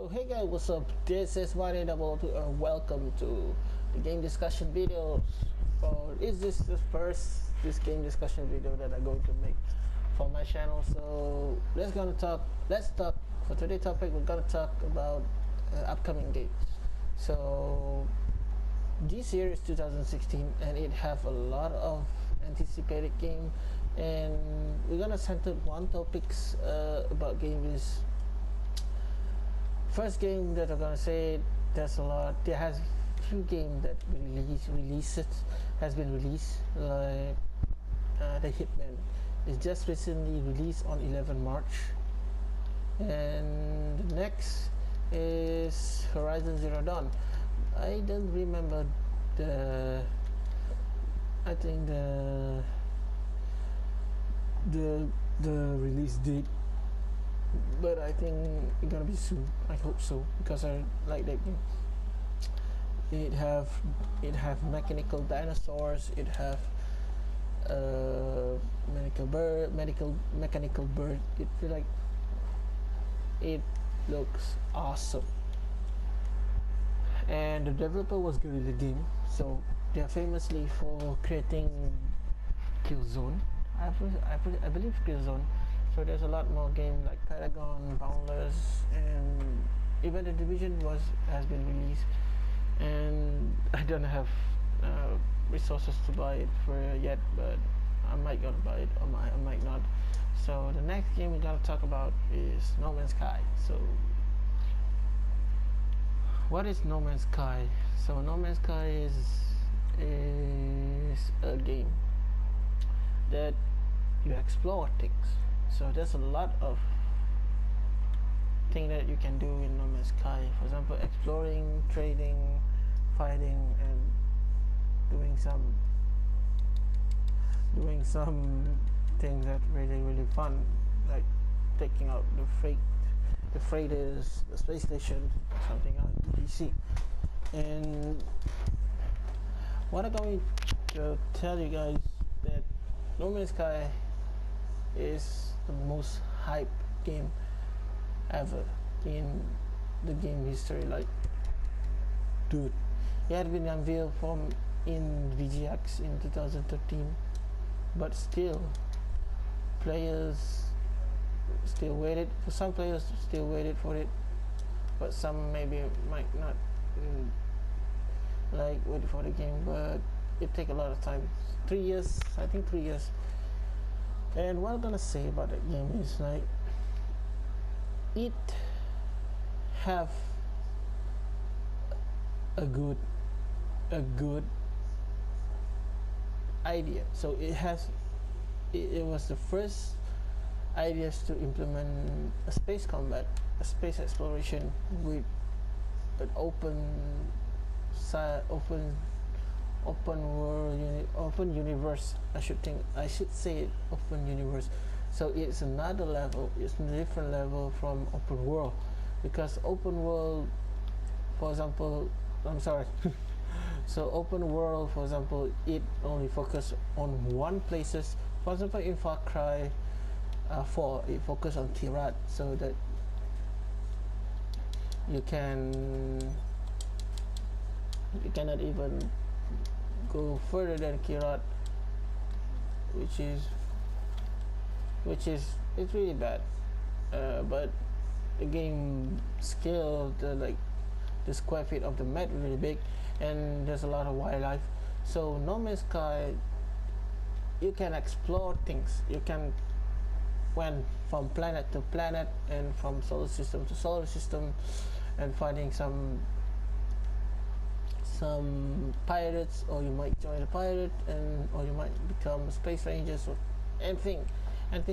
So hey guys, what's up? This is Double and welcome to the game discussion videos. Or is this the first game discussion video that I'm going to make for my channel? So let's talk for today's topic. We're gonna talk about upcoming games. So this year is 2016 and it have a lot of anticipated game, and we're gonna center one topics about game is first game that I'm gonna say. There's a lot. There has few games that has been released, like the Hitman is just recently released on 11 March, and the next is Horizon Zero Dawn. I don't remember the release date, but I think it's gonna be soon. I hope so, because I like that game. It have mechanical dinosaurs. It have mechanical bird. It feel like it looks awesome. And the developer was Guerrilla Game, so they're famously for creating Killzone. I believe Killzone. So there's a lot more games like Paragon, Boundless, and even the Division has been released. And I don't have resources to buy it for yet, but I might gonna buy it, or I might not. So the next game we're gonna talk about is No Man's Sky. So what is No Man's Sky? So No Man's Sky is a game that you explore things. So there's a lot of things that you can do in No Man's Sky. For example, exploring, trading, fighting, and doing some things that really fun, like taking out the freighters, the space station, something like DC. And what I'm going to tell you guys that No Man's Sky is the most hype game ever in the game history. Like, dude, it had been unveiled in VGX in 2013, but still players still waited for. Some players still waited for it, but some maybe might not like wait for the game. But it take a lot of time. 3 years, I think 3 years. And what I'm gonna say about that game is, like, it have a good idea. So it was the first ideas to implement a space combat, a space exploration with an open universe. I should say open universe. So it's another level. It's a different level from open world, because open world, for example, I'm sorry. So open world, for example, it only focus on one places. For example, in Far Cry 4, it focus on Tirat, so that you cannot even go further than Kirat, which is it's really bad. But the game scale, the square feet of the map is really big, and there's a lot of wildlife. So No Man's Sky, you can explore things. You can went from planet to planet and from solar system to solar system, and finding some pirates, or you might join a pirate, or you might become space rangers, or anything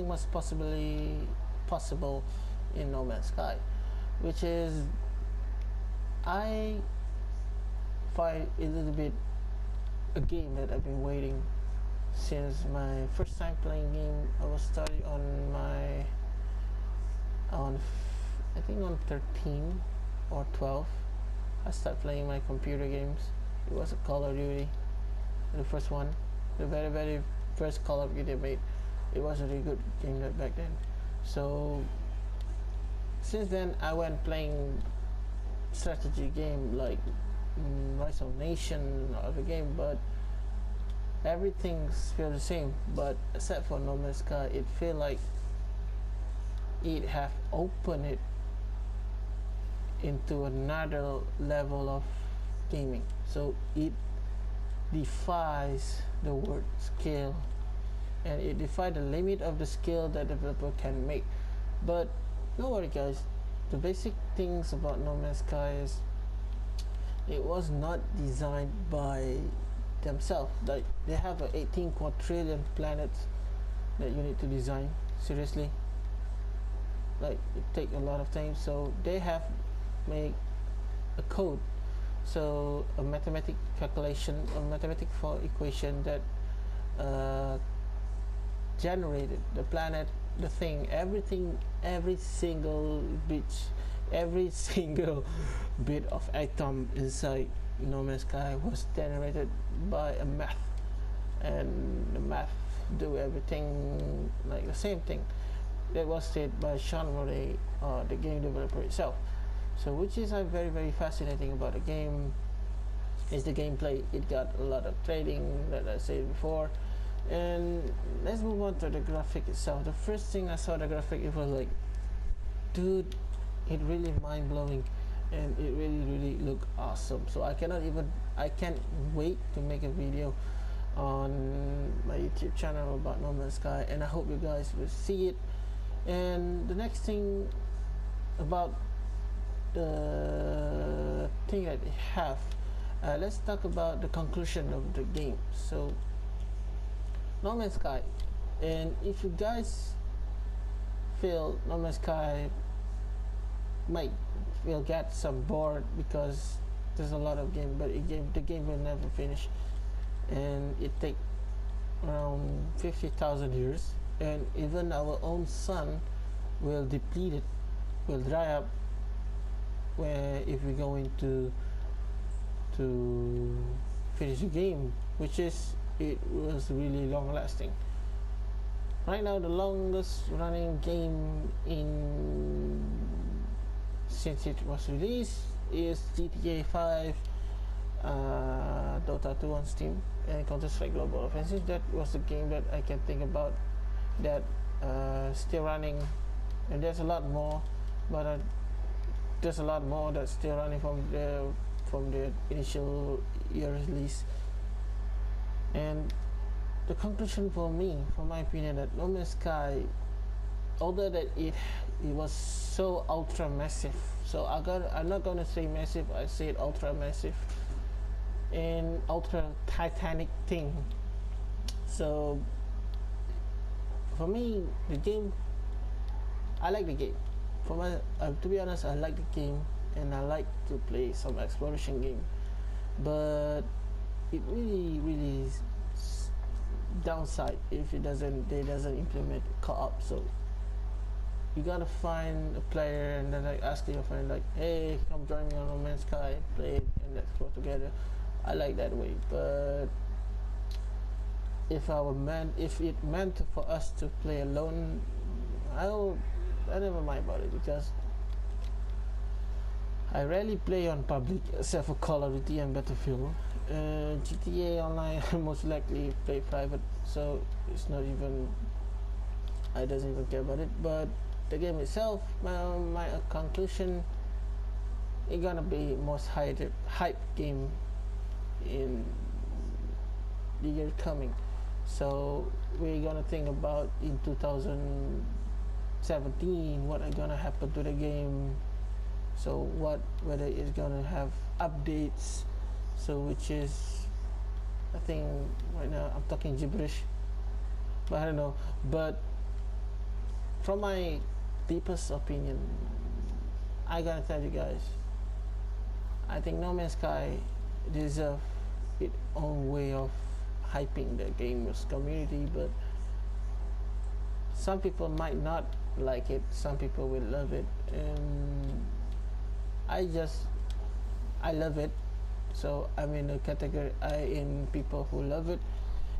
was possible in No Man's Sky, which is, I find a little bit a game that I've been waiting since my first time playing game. I was starting on I think on 13 or 12. I started playing my computer games. It was a Call of Duty, the first one, the very first Call of Duty I made. It was a really good game back then. So since then I went playing strategy game like Rise of Nation or other game, but everything's feel the same. But except for No Man's Sky, it feel like it have opened it into another level of gaming. So it defies the word scale, and it defies the limit of the skill that developer can make. But don't worry guys, the basic things about No Man's Sky is it was not designed by themselves. Like they have 18 quadrillion planets that you need to design. Seriously, like it take a lot of time. So they have made a code, so a mathematic calculation, a mathematic for equation that generated the planet, the thing, everything, every single bit, every single bit of atom inside No Man's Sky was generated by a math, and the math do everything like the same thing that was said by SHAREfactory, the game developer itself. So which is very fascinating about the game is the gameplay. It got a lot of trading that I said before. And let's move on to the graphic itself. The first thing I saw the graphic, it was like, dude, it really mind-blowing, and it really looked awesome. So I can't wait to make a video on my YouTube channel about No Man's Sky, and I hope you guys will see it. And the next thing about the thing that they have, let's talk about the conclusion of the game. So No Man's Sky, and if you guys feel No Man's Sky might will get some bored because there's a lot of game, but the game will never finish, and it take around 50,000 years, and even our own sun will deplete it, will dry up, where if we're going to finish the game, which is it was really long lasting. Right now the longest running game in since it was released is GTA 5, Dota 2 on Steam, and Counter-Strike Global Offensive. That was the game that I can think about that still running, and there's a lot more, but there's a lot more that's still running from the initial year release. And the conclusion for me, from my opinion, that No Man's Sky, although that it was so ultra massive, so I'm not gonna say massive, I say it ultra massive and ultra titanic thing. So for me, the game, I like the game. For my, to be honest, I like the game, and I like to play some exploration game, but it really is downside if it doesn't implement co-op. So you gotta find a player and then like asking your friend like, hey, come join me on No Man's Sky, play it, and let's go together. I like that way. But if it meant for us to play alone, I never mind about it, because I rarely play on public except for Call of Duty and Battlefield. GTA Online I most likely play private, so it's not even, I doesn't even care about it. But the game itself, my conclusion, it's gonna be most hype game in the year coming. So we're gonna think about in 2017 what are gonna happen to the game. So whether it's gonna have updates, so which is, I think right now I'm talking gibberish, but I don't know. But from my deepest opinion, I gotta tell you guys, I think No Man's Sky deserves its own way of hyping the gamer's community. But some people might not like it, some people will love it, and I love it. So I'm in a category, in people who love it.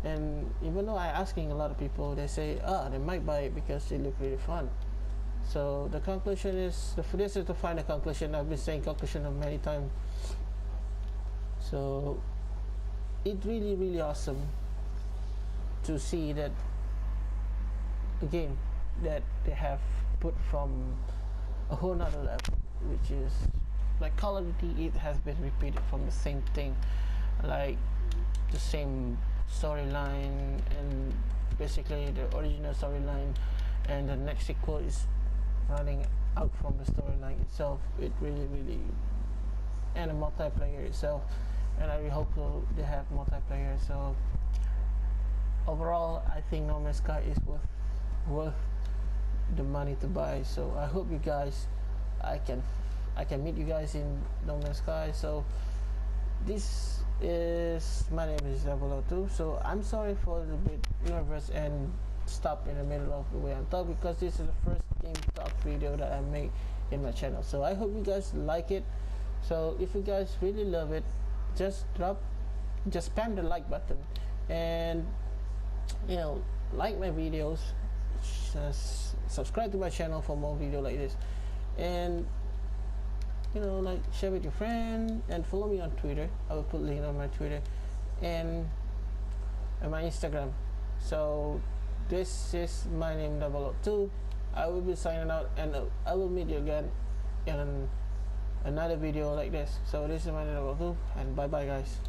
And even though I asking a lot of people, they say, they might buy it because they look really fun. So the conclusion is, this is the final conclusion. I've been saying conclusion many times. So it's really really awesome to see that a game that they have put from a whole nother level, which is like Call of Duty. It has been repeated from the same thing, like the same storyline, and basically the original storyline, and the next sequel is running out from the storyline itself. It really really, and the multiplayer itself, and I really hope so they have multiplayer. So overall, I think No Man's Sky is worth the money to buy. So I hope you guys, I can meet you guys in No Man's Sky. So this is, my name is 002. So I'm sorry for the bit nervous and stop in the middle of the way I'm talking, because this is the first game talk video that I make in my channel. So I hope you guys like it. So if you guys really love it, just spam the like button, and like my videos, subscribe to my channel for more video like this, and like share with your friend, and follow me on Twitter. I will put link on my Twitter and my Instagram. So this is my name 002. I will be signing out, and I will meet you again in another video like this. So this is my name 002, and bye bye guys.